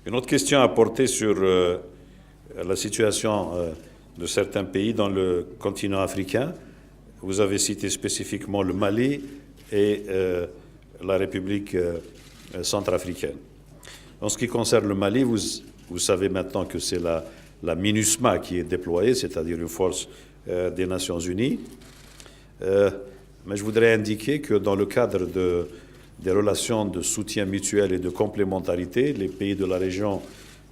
Une autre question a porté sur la situation de certains pays dans le continent africain. Vous avez cité spécifiquement le Mali et la République centrafricaine. En ce qui concerne le Mali, vous savez maintenant que c'est la MINUSMA qui est déployée, c'est-à-dire une force des Nations Unies. Mais je voudrais indiquer que dans le cadre des relations de soutien mutuel et de complémentarité, les pays de la région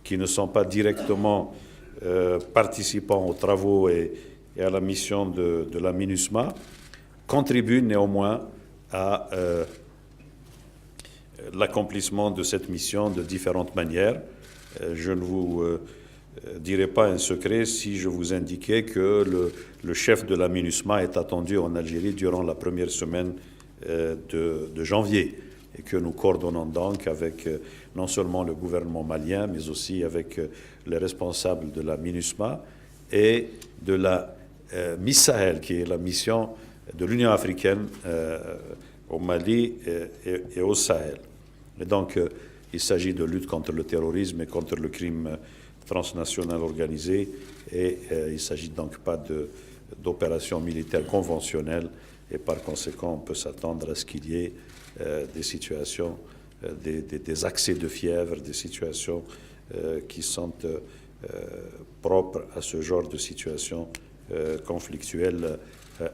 qui ne sont pas directement participants aux travaux et à la mission de la MINUSMA contribuent néanmoins à l'accomplissement de cette mission de différentes manières. Je ne vous dirai pas un secret si je vous indiquais que le chef de la MINUSMA est attendu en Algérie durant la première semaine de janvier et que nous coordonnons donc avec non seulement le gouvernement malien mais aussi avec les responsables de la MINUSMA et de la MIS Sahel qui est la mission de l'Union africaine au Mali et au Sahel. Et donc il s'agit de lutte contre le terrorisme et contre le crime transnational organisé et il ne s'agit donc pas d'opérations militaires conventionnelles et par conséquent on peut s'attendre à ce qu'il y ait des situations, des accès de fièvre, des situations qui sont propres à ce genre de situation conflictuelle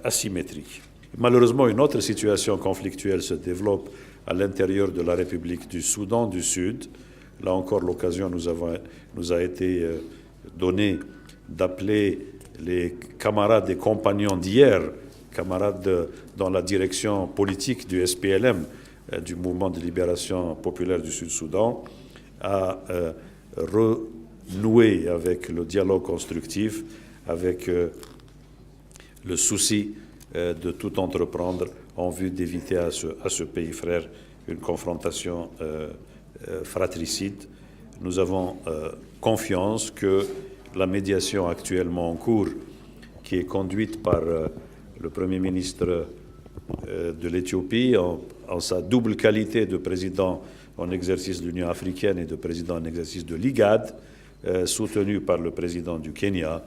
asymétrique. Malheureusement, une autre situation conflictuelle se développe à l'intérieur de la République du Soudan du Sud. Là encore, l'occasion nous a été donnée d'appeler les camarades et compagnons d'hier, camarades dans la direction politique du SPLM, du Mouvement de libération populaire du Sud-Soudan, à renouer avec le dialogue constructif, avec le souci de tout entreprendre en vue d'éviter à ce pays frère une confrontation fratricide. Nous avons confiance que la médiation actuellement en cours, qui est conduite par le Premier ministre de l'Éthiopie en sa double qualité de président en exercice de l'Union africaine et de président en exercice de l'IGAD, soutenu par le président du Kenya,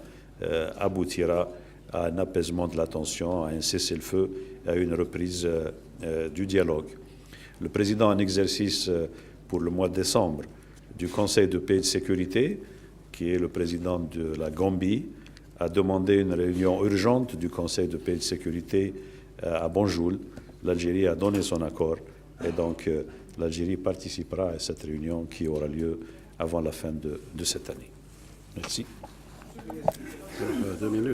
aboutira à un apaisement de la tension, à un cessez-le-feu, à une reprise du dialogue. Le président en exercice pour le mois de décembre du Conseil de paix et de sécurité, qui est le président de la Gambie, a demandé une réunion urgente du Conseil de paix et de sécurité à Banjul. L'Algérie a donné son accord et donc l'Algérie participera à cette réunion qui aura lieu avant la fin de cette année. Merci. 2 minutes.